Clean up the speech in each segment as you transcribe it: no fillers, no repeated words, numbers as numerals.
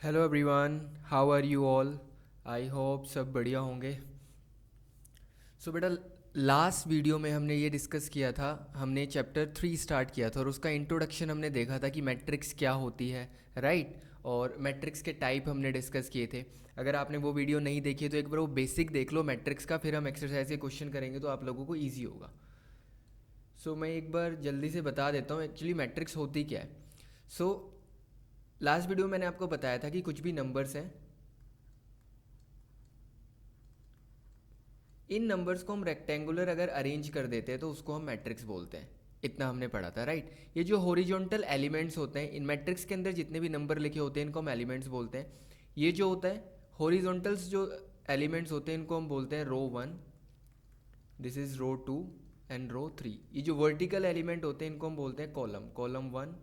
Hello everyone, how are you all. I hope सब बढ़िया होंगे। सो बेटा, लास्ट वीडियो में हमने ये डिस्कस किया था, हमने चैप्टर 3 स्टार्ट किया था और उसका इंट्रोडक्शन हमने देखा था कि मैट्रिक्स क्या होती है, राइट। और मैट्रिक्स के टाइप हमने डिस्कस किए थे। अगर आपने वो वीडियो नहीं देखी है तो एक बार वो बेसिक देख लो मैट्रिक्स का, फिर हम एक्सरसाइज के क्वेश्चन करेंगे तो आप लोगों को ईजी होगा। सो मैं एक बार जल्दी से बता देता हूँ एक्चुअली मैट्रिक्स होती क्या है। सो लास्ट वीडियो में मैंने आपको बताया था कि कुछ भी नंबर्स हैं, इन नंबर्स को हम रेक्टेंगुलर अगर अरेंज कर देते हैं तो उसको हम मैट्रिक्स बोलते हैं। इतना हमने पढ़ा था, राइट। ये जो हॉरिजॉन्टल एलिमेंट्स होते हैं इन मैट्रिक्स के अंदर, जितने भी नंबर लिखे होते हैं इनको हम एलिमेंट्स बोलते हैं। ये जो होता है हॉरिजॉन्टल्स जो एलिमेंट्स होते हैं इनको हम बोलते हैं रो 1, दिस इज रो 2 एंड रो 3। ये जो वर्टिकल एलिमेंट होते हैं इनको हम बोलते हैं कॉलम 1,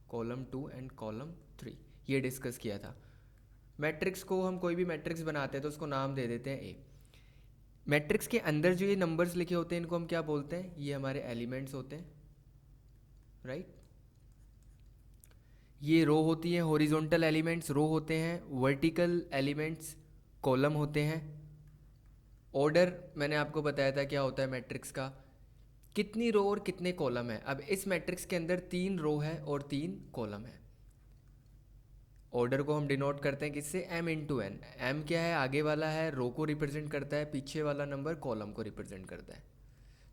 कॉलम 2 एंड कॉलम 3। ये डिस्कस किया था। मैट्रिक्स को हम कोई भी मैट्रिक्स बनाते हैं तो उसको नाम दे देते हैं ए। मैट्रिक्स के अंदर जो ये नंबर्स लिखे होते हैं इनको हम क्या बोलते हैं, ये हमारे एलिमेंट्स होते हैं, राइट। ये रो होती है, हॉरिजॉन्टल एलिमेंट्स रो होते हैं, वर्टिकल एलिमेंट्स कॉलम होते हैं। ऑर्डर मैंने आपको बताया था क्या होता है मैट्रिक्स का, कितनी रो और कितने कॉलम है। अब इस मैट्रिक्स के अंदर 3 रो है और 3 कॉलम है। ऑर्डर को हम डिनोट करते हैं किससे, m×n। m क्या है, आगे वाला है, रो को रिप्रेजेंट करता है, पीछे वाला नंबर कॉलम को रिप्रेजेंट करता है।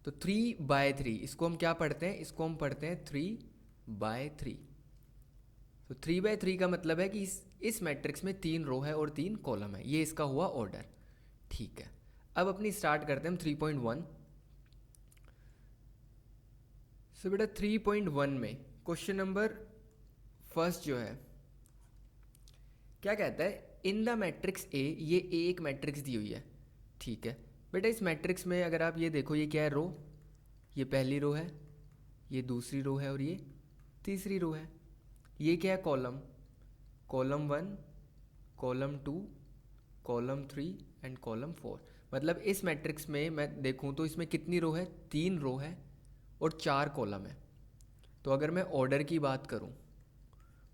तो 3/3 इसको हम क्या पढ़ते हैं, इसको हम पढ़ते हैं 3/3। तो 3/3 का मतलब है कि इस मैट्रिक्स में 3 रो है और 3 कॉलम है। ये इसका हुआ ऑर्डर, ठीक है। अब अपनी स्टार्ट करते हैं हम 3.1। सो बेटा 3.1 में क्वेश्चन नंबर फर्स्ट जो है क्या कहता है, इन द मैट्रिक्स ए। ये ए एक मैट्रिक्स दी हुई है, ठीक है। बेटा इस मैट्रिक्स में अगर आप ये देखो, ये क्या है, रो। ये पहली रो है, ये दूसरी रो है और ये तीसरी रो है। ये क्या है, column. Column 1, column 2, column 3 and column 4। मतलब इस मैट्रिक्स में मैं देखूं तो इसमें कितनी रो है, 3 रो है और 4 कॉलम है। तो अगर मैं ऑर्डर की बात करूं,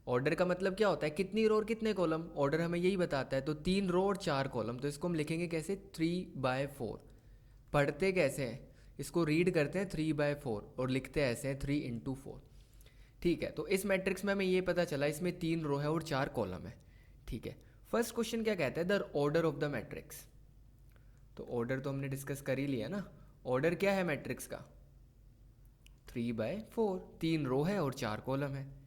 ऑर्डर का मतलब क्या होता है, कितनी रो और कितने कॉलम, ऑर्डर हमें यही बताता है। तो 3 रो और 4 कॉलम, तो इसको हम लिखेंगे कैसे, 3/4। पढ़ते कैसे हैं, इसको रीड करते हैं 3/4 और लिखते ऐसे हैं 3×4। ठीक है, तो इस मैट्रिक्स में हमें ये पता चला इसमें 3 रो है और 4 कॉलम है, ठीक है। फर्स्ट क्वेश्चन क्या कहता है, the order of the matrix. तो ऑर्डर तो हमने डिस्कस कर ही लिया ना। ऑर्डर क्या है मैट्रिक्स का, 3/4, 3 रो है और 4 कॉलम है।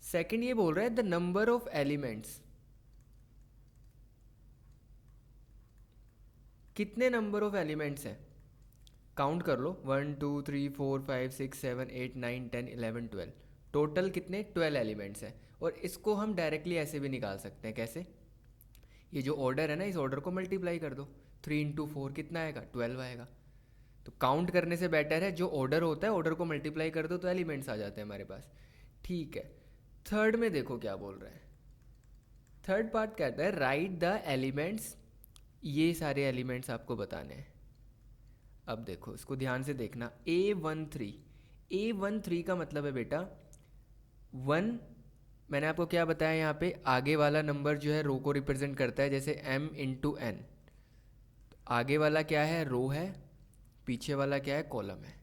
सेकंड ये बोल रहा है द नंबर ऑफ एलिमेंट्स, कितने नंबर ऑफ एलिमेंट्स हैं। काउंट कर लो, 1 2 3 4 5 6 7 8 9 10 11 12। टोटल कितने, 12 एलिमेंट्स हैं। और इसको हम डायरेक्टली ऐसे भी निकाल सकते हैं, कैसे, ये जो ऑर्डर है ना, इस ऑर्डर को मल्टीप्लाई कर दो। 3×4 कितना आएगा, 12 आएगा। तो काउंट करने से बेटर है जो ऑर्डर होता है, ऑर्डर को मल्टीप्लाई कर दो तो एलिमेंट्स आ जाते हैं हमारे पास, ठीक है। थर्ड में देखो क्या बोल रहा है, थर्ड पार्ट कहता है राइट द एलिमेंट्स। ये सारे एलिमेंट्स आपको बताने हैं। अब देखो इसको ध्यान से देखना, A13 का मतलब है बेटा 1। मैंने आपको क्या बताया, यहाँ पे आगे वाला नंबर जो है रो को रिप्रेजेंट करता है, जैसे m×n। आगे वाला क्या है, रो है, पीछे वाला क्या है, कॉलम है।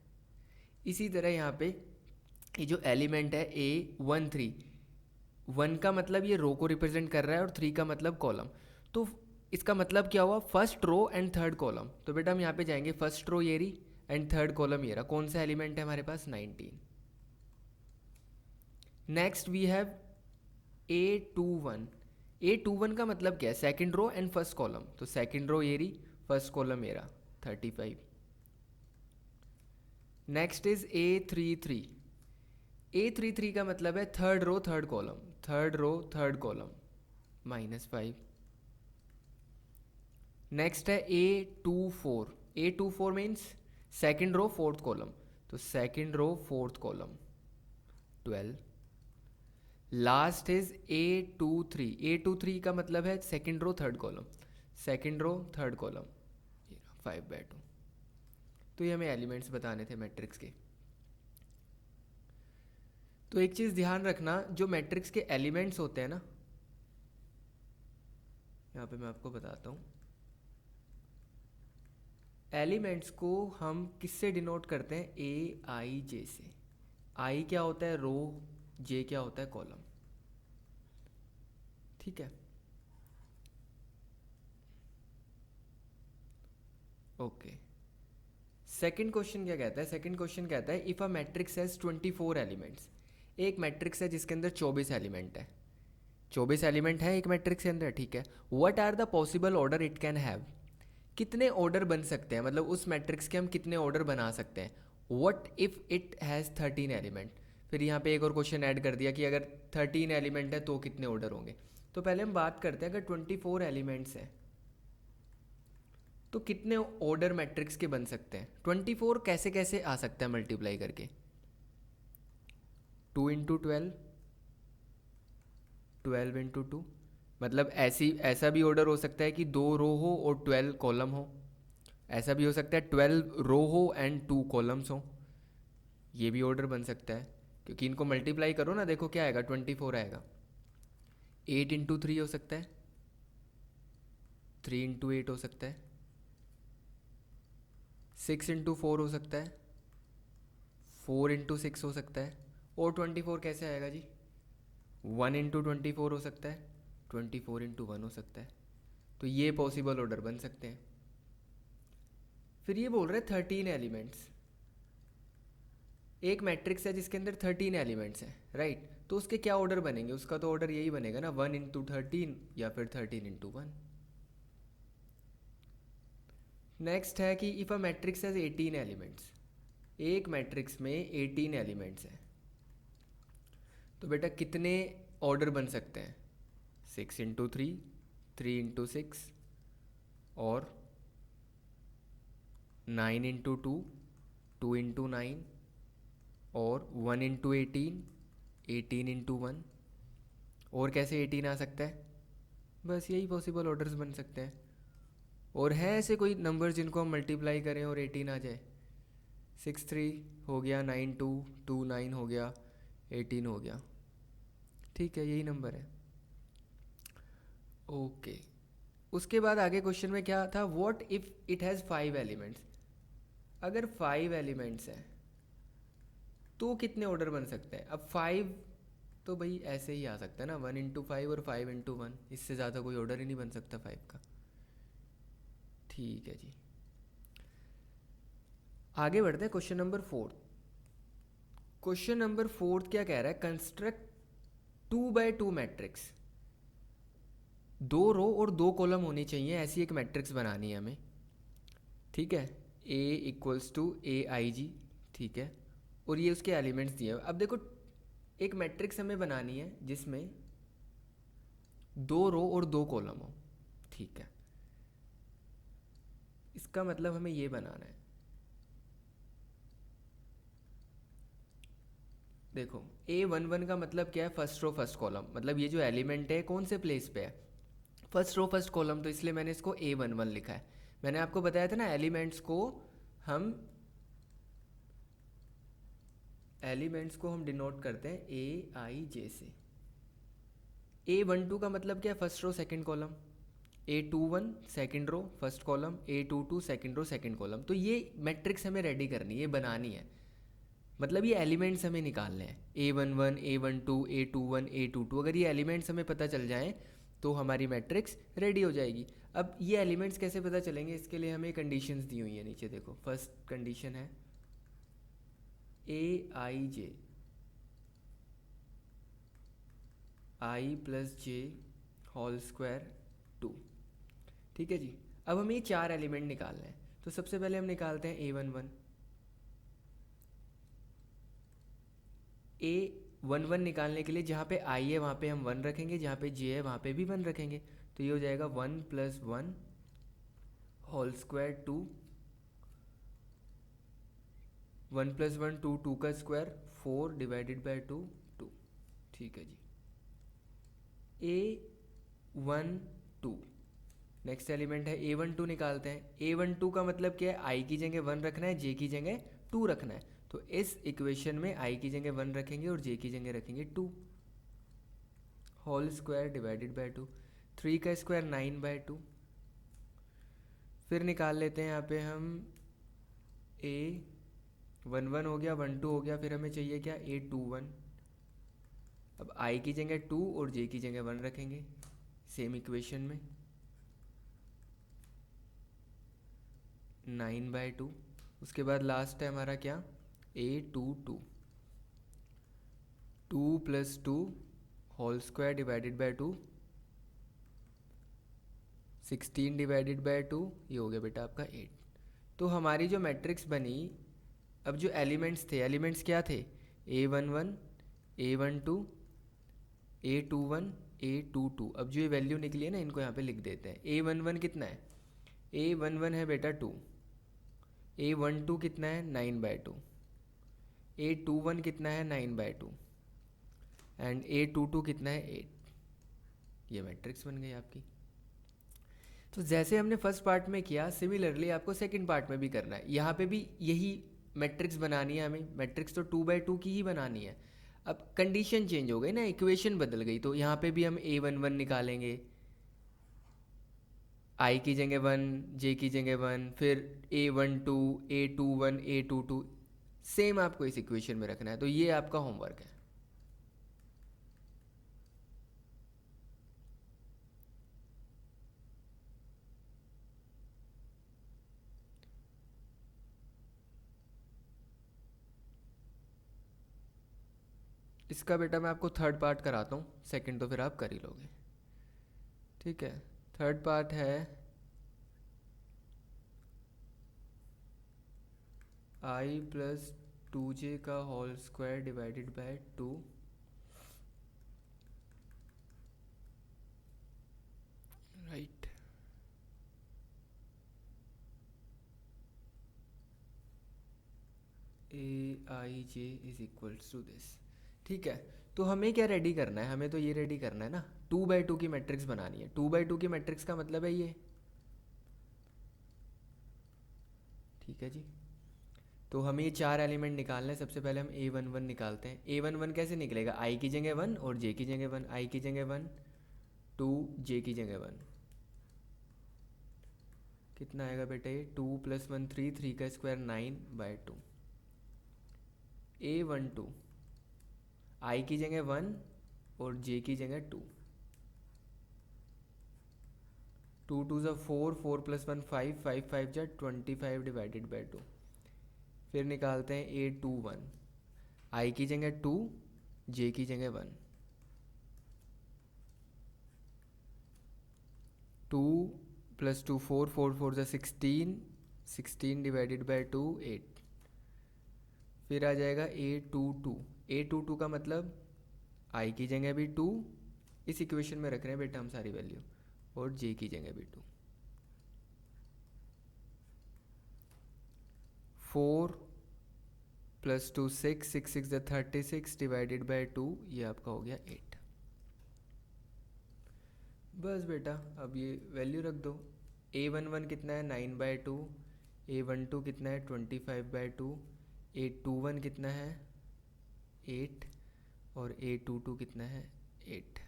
इसी तरह यहाँ पे ये जो एलिमेंट है A13, 1 का मतलब ये रो को रिप्रेजेंट कर रहा है और 3 का मतलब कॉलम। तो इसका मतलब क्या हुआ, first row and third column. तो बेटा हम यहाँ पे जाएंगे, फर्स्ट रो ये रही एंड थर्ड कॉलम ये रहा। कौन सा एलिमेंट है हमारे पास, 19। Next we have A21। A21 का मतलब क्या है, second row and first column. तो सेकंड रो ये रही, फर्स्ट कॉलम ये रहा, 35। Next is A33। A33 का मतलब है third row third column, third row third column, -5। Next है A24। A24 means second row fourth column, तो second row fourth column, 12। Last is A23। A23 का मतलब है second row third column, second row third column, 5/2। तो ये हमें elements बताने थे मैट्रिक्स के। तो एक चीज़ ध्यान रखना, जो मैट्रिक्स के एलिमेंट्स होते हैं ना, यहाँ पे मैं आपको बताता हूँ। एलिमेंट्स को हम किससे डिनोट करते हैं? ए आई जे से। आई क्या होता है? रो। जे क्या होता है? कॉलम। ठीक है, ओके। सेकंड क्वेश्चन क्या कहता है? सेकंड क्वेश्चन कहता है if a matrix has 24 elements. एक मैट्रिक्स है जिसके अंदर 24 एलिमेंट है। 24 एलिमेंट है एक मैट्रिक्स के अंदर, ठीक है। What are the possible order it can have? कितने ऑर्डर बन सकते हैं, मतलब उस मैट्रिक्स के हम कितने ऑर्डर बना सकते हैं? What if it has 13 element? फिर यहाँ पे एक और क्वेश्चन ऐड कर दिया कि अगर 13 एलिमेंट है तो कितने ऑर्डर होंगे। तो पहले हम बात करते हैं, अगर 24 एलिमेंट्स हैं तो कितने ऑर्डर मैट्रिक्स के बन सकते हैं? 24 कैसे कैसे आ सकता है मल्टीप्लाई करके? 2 इंटू 12, 12 इंटू 2, मतलब ऐसा भी ऑर्डर हो सकता है कि 2 रो हो और 12 कॉलम हो। ऐसा भी हो सकता है 12 रो हो एंड 2 कॉलम्स हो। ये भी ऑर्डर बन सकता है, क्योंकि इनको मल्टीप्लाई करो ना, देखो क्या आएगा? 24 आएगा। 8 इंटू 3 हो सकता है, 3 इंटू 8 हो सकता है, 6 इंटू 4 हो सकता है, 4 इंटू 6 हो सकता है। और 24 कैसे आएगा जी? 1 इंटू 24 हो सकता है, 24 इंटू 1 हो सकता है। तो ये पॉसिबल ऑर्डर बन सकते हैं। फिर ये बोल रहे हैं 13 एलिमेंट्स। एक मैट्रिक्स है जिसके अंदर 13 एलिमेंट्स हैं, राइट? तो उसके क्या ऑर्डर बनेंगे? उसका तो ऑर्डर यही बनेगा ना, 1 इंटू 13 या फिर 13 इंटू 1। नेक्स्ट है कि if a matrix has 18 elements. एक मैट्रिक्स में 18 एलिमेंट्स हैं, तो बेटा कितने ऑर्डर बन सकते हैं? 6 इंटू 3, 3 इंटू 6, और 9 इंटू 2, 2 इंटू 9, और 1 इंटू 18, 18 इंटू 1। और कैसे 18 आ सकता है? बस यही पॉसिबल ऑर्डर्स बन सकते हैं। और है ऐसे कोई नंबर जिनको हम मल्टीप्लाई करें और 18 आ जाए? 6 3 हो गया, 9 2, 2 9 हो गया, 18 हो गया। ठीक है, यही नंबर है। ओके, उसके बाद आगे क्वेश्चन में क्या था? What if it has 5 elements? अगर 5 एलिमेंट्स हैं तो कितने ऑर्डर बन सकते हैं? अब 5 तो भाई ऐसे ही आ सकता है ना, 1 इंटू 5 और 5 इंटू 1, इससे ज़्यादा कोई ऑर्डर ही नहीं बन सकता 5 का। ठीक है जी, आगे बढ़ते हैं। Question number 4। क्वेश्चन नंबर 4 क्या कह रहा है? Construct 2x2 matrix. 2 रो और 2 कॉलम होनी चाहिए, ऐसी एक मैट्रिक्स बनानी है हमें। ठीक है, A इक्वल्स टू AIG, ठीक है। और ये उसके एलिमेंट्स दिए हैं। अब देखो, एक मैट्रिक्स हमें बनानी है जिसमें 2 रो और 2 कॉलम हो, ठीक है। इसका मतलब हमें ये बनाना है। देखो, A11 का मतलब क्या है? फर्स्ट रो फर्स्ट कॉलम, मतलब ये जो एलिमेंट है कौन से प्लेस पे है? फर्स्ट रो फर्स्ट कॉलम, तो इसलिए मैंने इसको A11 लिखा है। मैंने आपको बताया था ना, एलिमेंट्स को हम डिनोट करते हैं AIJ से। A12 का मतलब क्या है? First row second column. A21 second row first column, A22 second row second column. तो ये मैट्रिक्स हमें रेडी करनी है, ये बनानी है। मतलब ये एलिमेंट्स हमें निकालने हैं, A11 A12 A21 A22। अगर ये एलिमेंट्स हमें पता चल जाएं तो हमारी मैट्रिक्स रेडी हो जाएगी। अब ये एलिमेंट्स कैसे पता चलेंगे? इसके लिए हमें कंडीशंस दी हुई है नीचे, देखो। फर्स्ट कंडीशन है AIJ I plus J whole square 2, ठीक है जी। अब हमें ये 4 एलिमेंट निकालने हैं, तो सबसे पहले हम निकालते हैं A11। A11 निकालने के लिए जहाँ पे I है वहाँ पे हम 1 रखेंगे, जहाँ पे J है वहाँ पे भी 1 रखेंगे। तो ये हो जाएगा 1 प्लस 1 होल स्क्वायर 2, 1 प्लस 1 2, 2 का स्क्वायर 4 डिवाइडेड बाई 2 2, ठीक है जी। A12 नेक्स्ट एलिमेंट है। A12 निकालते हैं। A12 का मतलब क्या है? I की जगह 1 रखना है, J की जगह 2 रखना है। तो इस इक्वेशन में I की जगह 1 रखेंगे और J की जगह रखेंगे 2, होल स्क्वायर डिवाइडेड बाय 2। 3 का स्क्वायर 9/2। फिर निकाल लेते हैं यहाँ पे हम a 1 1 हो गया, 1 2 हो गया, फिर हमें चाहिए क्या, a 2 1। अब i की जगह 2 और j की जगह 1 रखेंगे सेम इक्वेशन में। 9/2। उसके बाद लास्ट है हमारा क्या, a 2 2। 2 + 2 whole square divided by 2, 16/2, ये हो गया बेटा आपका 8। तो हमारी जो मैट्रिक्स बनी, अब जो एलिमेंट्स थे, एलिमेंट्स क्या थे, a11 a12 a21 a22। अब जो ये वैल्यू निकली है ना, इनको यहाँ पे लिख देते हैं। a11 कितना है, a11 है बेटा 2, a12 कितना है 9/2, a21 कितना है 9/2 एंड a22 कितना है 8। ये मैट्रिक्स बन गई आपकी। तो जैसे हमने फर्स्ट पार्ट में किया, सिमिलरली आपको सेकंड पार्ट में भी करना है। यहाँ पे भी यही मैट्रिक्स बनानी है हमें। मैट्रिक्स तो 2/2 की ही बनानी है। अब कंडीशन चेंज हो गई ना, इक्वेशन बदल गई, तो यहाँ पे भी हम a11 निकालेंगे, i की जगह 1, j की जगह 1, फिर a12 a21 a22 सेम आपको इस इक्वेशन में रखना है। तो ये आपका होमवर्क है। इसका बेटा मैं आपको थर्ड पार्ट कराता हूँ, सेकंड तो फिर आप कर ही लोगे, ठीक है। थर्ड पार्ट है i + 2j का whole square divided by 2, right. aij is equals to this, ठीक है। तो हमें क्या रेडी करना है, हमें तो ये रेडी करना है ना, 2/2 की मैट्रिक्स बनानी है। 2/2 की मैट्रिक्स का मतलब है ये, ठीक है जी। तो हमें ये 4 एलिमेंट निकालने हैं। सबसे पहले हम a11 निकालते हैं। a11 कैसे निकलेगा, i की जगह 1 और j की जगह 1, i की जगह 1 2, j की जगह 1। कितना आएगा बेटा ये, 2 + 1 3, 3 का स्क्वायर 9/2। a12 i की जगह 1 और j की जगह 2, 2 2 ज़ा 4, 4 + 1 5, 5 5 ज़ा 25/2। फिर निकालते हैं a21, i की जगह 2, j की जगह 1, 2 + 2 4, 4 4 ज़ा 16, 16/2 8। फिर आ जाएगा a22, a22 का मतलब i की जगह भी 2, इस इक्वेशन में रख रहे हैं बेटा हम सारी वैल्यू, और j की जगह भी 2। 4 + 2 6, 6 6 ज़ा 36/2, ये आपका हो गया 8। बस बेटा अब ये वैल्यू रख दो। a11 कितना है 9/2, a12 कितना है 25/2, a21 कितना है 8 और a22 कितना है 8।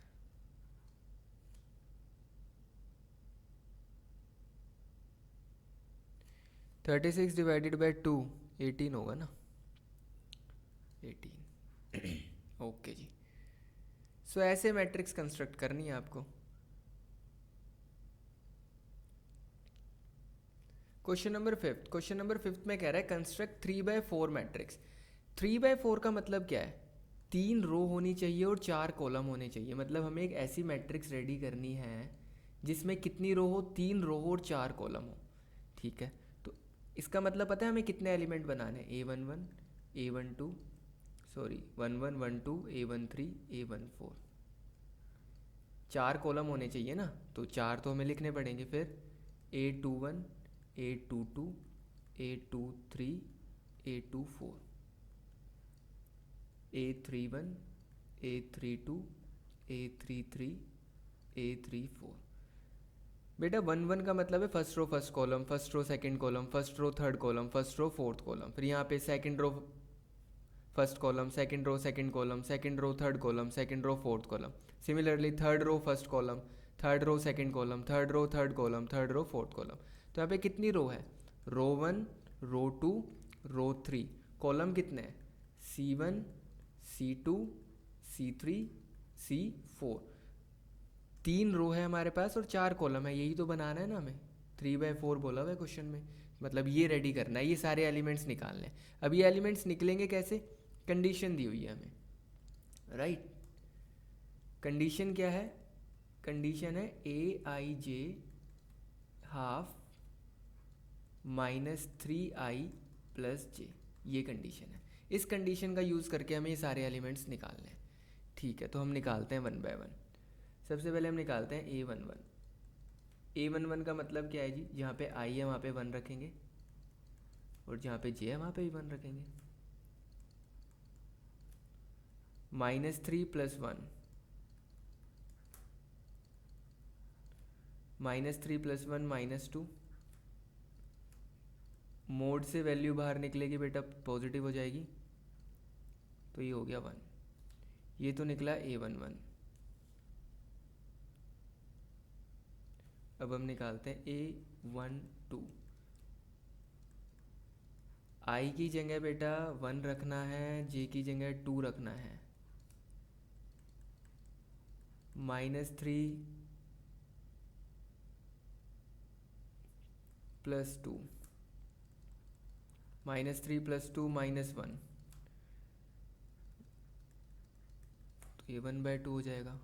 थर्टी सिक्स डिवाइडेड बाई 2 18 होगा ना, 18। ओके जी। सो ऐसे मैट्रिक्स कंस्ट्रक्ट करनी है आपको। क्वेश्चन नंबर फिफ्थ में कह रहा है कंस्ट्रक्ट 3/4 मैट्रिक्स। 3/4 का मतलब क्या है, 3 रो होनी चाहिए और 4 कॉलम होने चाहिए। मतलब हमें एक ऐसी मैट्रिक्स रेडी करनी है जिसमें कितनी रो हो, 3 रो हो और 4 कॉलम हो, ठीक है। तो इसका मतलब पता है हमें कितने एलिमेंट बनाने हैं, a11 a12 sorry 11 12 a13 a14, 4 column होने चाहिए ना, तो 4 तो हमें लिखने पड़ेंगे। फिर a21 a22 a23 a24 a31 a32 a33 a34। बेटा 1 1 का मतलब है first row first column, first row second column, first row third column, first row fourth column. फिर यहाँ पे second row first column, second row second column, second row third column, second row fourth column. Similarly third row first column, third row second column, third row third column, third row fourth column. तो यहाँ पे कितनी रो है? रो 1, रो 2, रो 3। Column कितने हैं? C1, C2, C3, C4। 3 रो है हमारे पास और 4 कॉलम है, यही तो बनाना है ना हमें। 3/4 बोला हुआ है क्वेश्चन में, मतलब ये रेडी करना है, ये सारे एलिमेंट्स निकालने हैं। अब ये एलिमेंट्स निकलेंगे कैसे? कंडीशन दी हुई है हमें, राइट। कंडीशन क्या है? कंडीशन है Aij half -3i plus j, ये कंडीशन है। इस कंडीशन का यूज़ करके हमें ये सारे एलिमेंट्स निकालने हैं। ठीक है, तो हम निकालते हैं 1 बाय 1। सबसे पहले हम निकालते हैं A11। A11 का मतलब क्या है जी? जहाँ पे i है वहाँ पे 1 रखेंगे, और जहाँ पे j है वहाँ पे भी 1 रखेंगे। -3 + 1, -3 + 1 -2। मोड से वैल्यू बाहर निकलेगी बेटा, पॉजिटिव हो जाएगी, तो ये हो गया 1। ये तो निकला A11। अब हम निकालते हैं A12। i की जगह बेटा 1 रखना है, j की जगह 2 रखना है। -3 + 2, -3 + 2 -1, तो ये 1/2 हो जाएगा।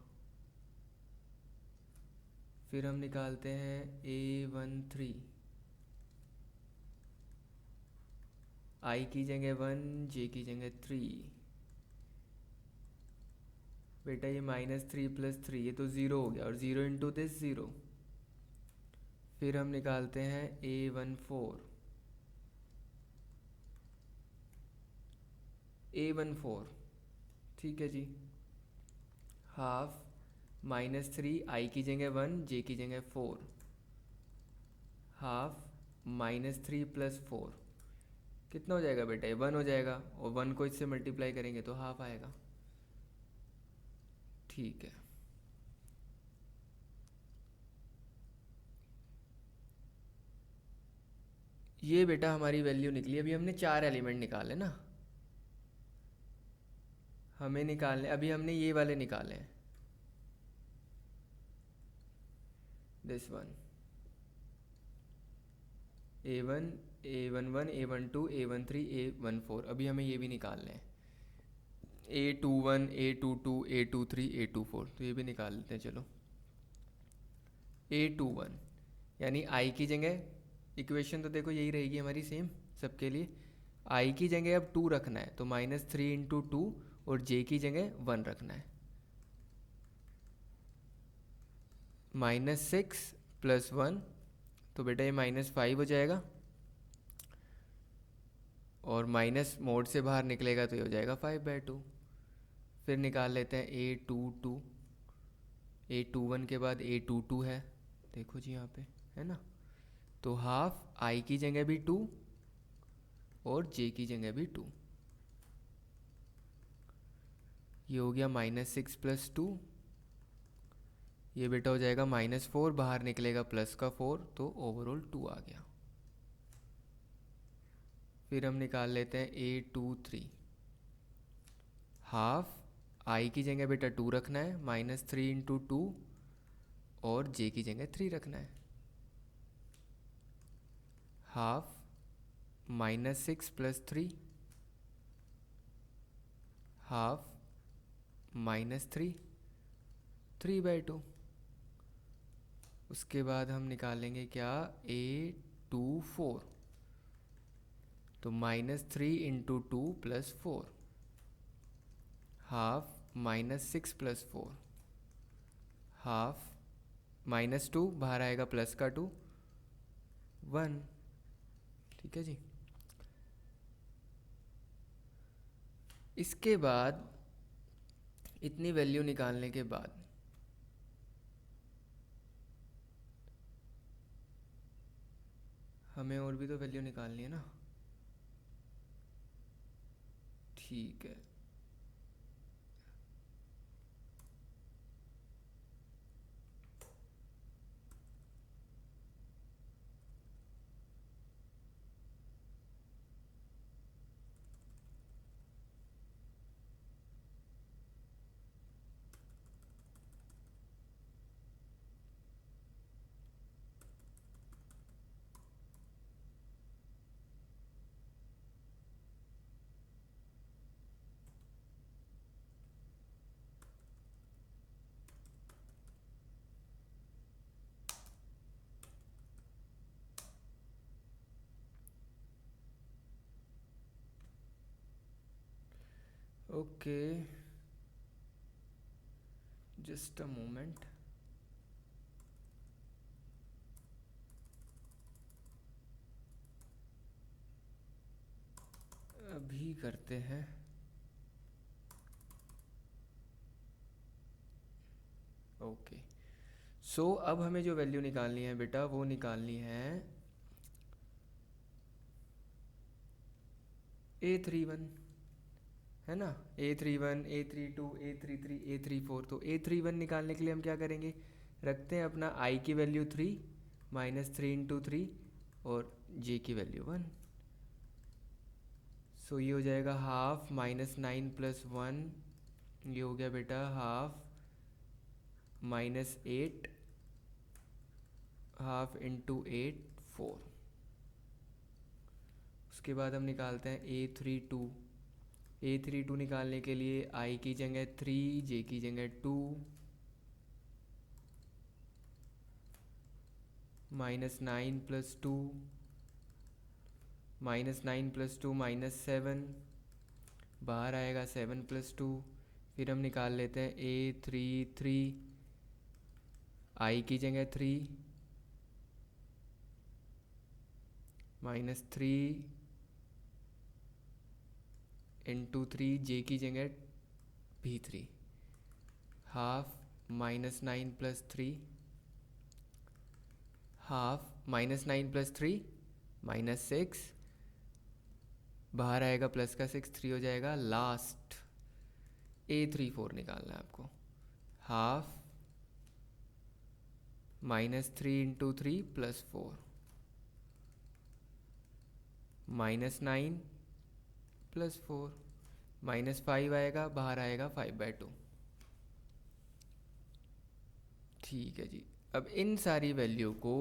फिर हम निकालते हैं A13। i की जगह 1, j की जगह 3। बेटा ये -3 + 3, ये तो 0 हो गया, और 0 × दिस 0। फिर हम निकालते हैं A14। A14, ठीक है जी, हाफ -3, i की जगह 1, j की जगह 4, हाफ -3 + 4, कितना हो जाएगा बेटा? ये 1 हो जाएगा, और 1 को इससे मल्टीप्लाई करेंगे तो हाफ आएगा। ठीक है, ये बेटा हमारी वैल्यू निकली। अभी हमने 4 एलिमेंट निकाले ना, हमें निकालने, अभी हमने ये वाले निकाले हैं, this one, A1, A11, A12, A13, A14। अभी हमें ये भी निकालने हैं, A21, A22, A23, A24, तो ये भी निकाल लेते हैं। चलो, A21 यानी i की जगह, इक्वेशन तो देखो यही रहेगी हमारी सेम सबके लिए। i की जगह अब 2 रखना है, तो -3 × 2, और j की जगह 1 रखना है। -6 + 1, तो बेटा ये -5 हो जाएगा, और माइनस मोड से बाहर निकलेगा तो ये हो जाएगा 5/2। फिर निकाल लेते हैं A22। A21 के बाद A22 है, देखो जी यहाँ पे है ना, तो हाफ i की जगह भी 2 और j की जगह भी 2। ये हो गया -6 + 2, ये बेटा हो जाएगा -4, बाहर निकलेगा प्लस का 4, तो ओवरऑल 2 आ गया। फिर हम निकाल लेते हैं A23। हाफ i की जगह बेटा 2 रखना है, -3 × 2, और j की जगह 3 रखना है। Half -6 + 3, half -3, 3/2। उसके बाद हम निकालेंगे क्या? A24, तो -3 × 2 + 4, हाफ -6 + 4, हाफ -2, बाहर आएगा प्लस का 2, 1। ठीक है जी। इसके बाद इतनी वैल्यू निकालने के बाद हमें और भी तो वैल्यू निकालनी है ना। ठीक है, ओके, जस्ट अ मोमेंट। अभी करते हैं। ओके, सो अब हमें जो वैल्यू निकालनी है बेटा, वो निकालनी है A31, है ना। A31, A32, A33, A34। तो A31 निकालने के लिए हम क्या करेंगे, रखते हैं अपना I की वैल्यू 3, -3 × 3 और J की वैल्यू 1। सो ये हो जाएगा हाफ -9 + 1, ये हो गया बेटा हाफ -8, हाफ इंटू 8 4। उसके बाद हम निकालते हैं A32 निकालने के लिए I की जगह 3, J की जगह 2, -9 + 2, -9 + 2 -7, बाहर आएगा 7 + 2। फिर हम निकाल लेते हैं A33, I की जगह 3, -3 × 3, J की जगह भी 3, हाफ -9 + 3, हाफ -9 + 3 -6, बाहर आएगा प्लस का 6, 3 हो जाएगा। लास्ट A34 निकालना है आपको। हाफ -3 × 3 + 4, -9 + 4, -5 आएगा, बाहर आएगा 5/2। ठीक है जी। अब इन सारी वैल्यू को,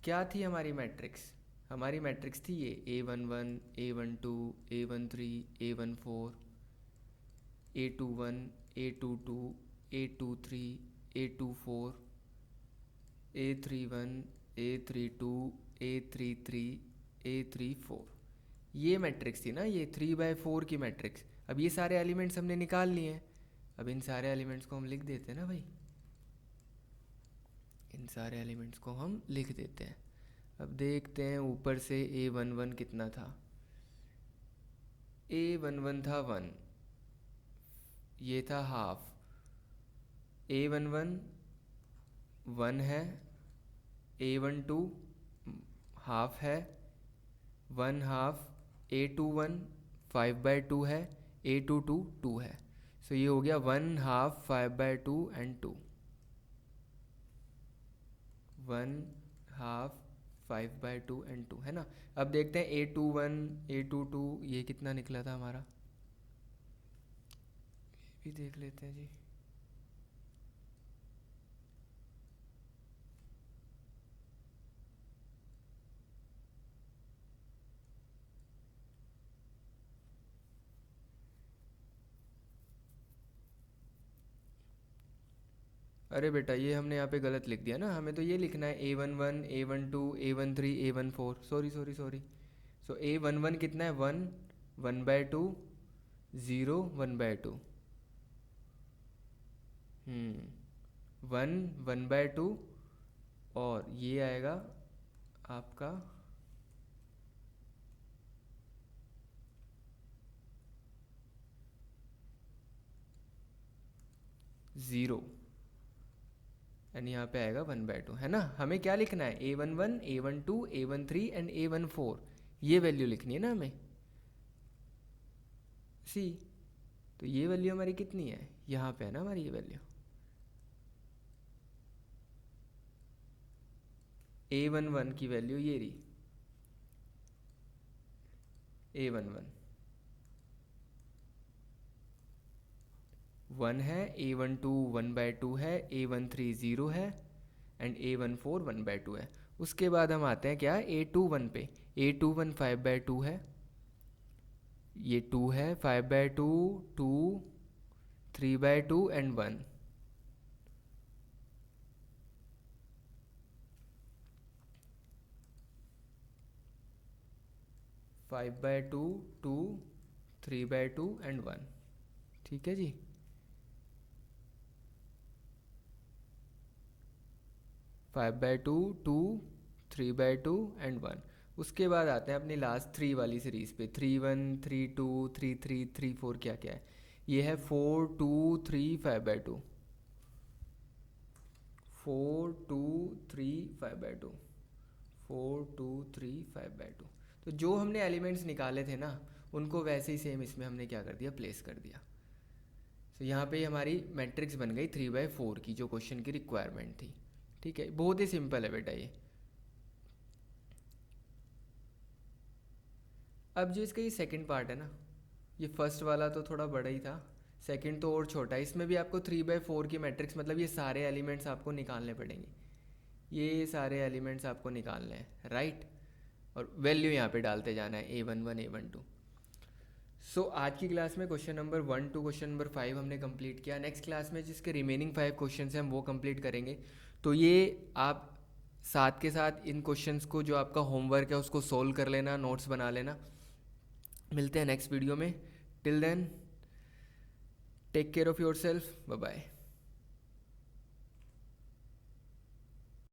क्या थी हमारी मैट्रिक्स, हमारी मैट्रिक्स थी ये A11, A12, A13, A14, A21, A22, A23, A24, A31, A32, A33, A34। ये मैट्रिक्स थी ना, ये 3/4 की मैट्रिक्स। अब ये सारे एलिमेंट्स हमने निकाल लिए हैं। अब इन सारे एलिमेंट्स को हम लिख देते हैं ना भाई, इन सारे एलिमेंट्स को हम लिख देते हैं। अब देखते हैं ऊपर से A11 कितना था। A11 था 1, ये था हाफ। A11 1 है, A12 हाफ है, 1 हाफ। A21 5/2 है, A22 2 है। सो ये हो गया 1 हाफ 5/2 एंड 2, 1 हाफ 5/2 एंड 2, है ना। अब देखते हैं A21, A22 ये कितना निकला था हमारा, ये भी देख लेते हैं जी। अरे बेटा ये हमने यहाँ पे गलत लिख दिया ना, हमें तो ये लिखना है A11, A12, A13, A14। Sorry sorry sorry. सो A11 कितना है 1, 1/2, 0, 1/2। 1, 1/2 और ये आएगा आपका 0, एंड यहाँ पे आएगा 1/2, है ना। हमें क्या लिखना है, A11, A12, A13 and A14, ये वैल्यू लिखनी है ना हमें, सी। तो ये वैल्यू हमारी कितनी है, यहाँ पे है ना हमारी ये वैल्यू। A11 की वैल्यू ये रही, A11 1 है, A12 1/2 है, A13 0 है एंड A14 1/2 है। उसके बाद हम आते हैं क्या, A21 पे। A21 5/2 है, ये 2 है, 5/2, 2, 3/2 एंड 1। 5/2, 2, 3/2 एंड 1। ठीक है जी। Five by two, 2, 3/2 and 1। उसके बाद आते हैं अपनी लास्ट 3 वाली सीरीज़ पे। 3/1, 3/2, 3/3, 3/4 क्या क्या है। ये है 4, 2, 3, 5/2। 4, 2, 3, 5/2। 4, 2, 3, 5/2। तो जो हमने एलिमेंट्स निकाले थे ना, उनको वैसे ही सेम इसमें हमने क्या कर दिया, प्लेस कर दिया। तो यहाँ पे हमारी मैट्रिक्स बन गई 3/4 की, जो क्वेश्चन की रिक्वायरमेंट थी। ठीक है, बहुत ही सिंपल है बेटा ये। अब जो इसका ये सेकंड पार्ट है ना, ये फर्स्ट वाला तो थोड़ा बड़ा ही था, सेकंड तो और छोटा है। इसमें भी आपको 3/4 की मैट्रिक्स, मतलब ये सारे एलिमेंट्स आपको निकालने पड़ेंगे। ये सारे एलिमेंट्स आपको निकालने हैं, राइट। और वैल्यू यहाँ पे डालते जाना है A11, A12। सो आज की क्लास में question number 1 to question number 5 हमने कंप्लीट किया। नेक्स्ट क्लास में जिसके रिमेनिंग 5 क्वेश्चन हैं हम वो कंप्लीट करेंगे। तो ये आप साथ के साथ इन क्वेश्चंस को, जो आपका होमवर्क है, उसको सोल्व कर लेना, नोट्स बना लेना। मिलते हैं नेक्स्ट वीडियो में। Till then take care of yourself, bye bye.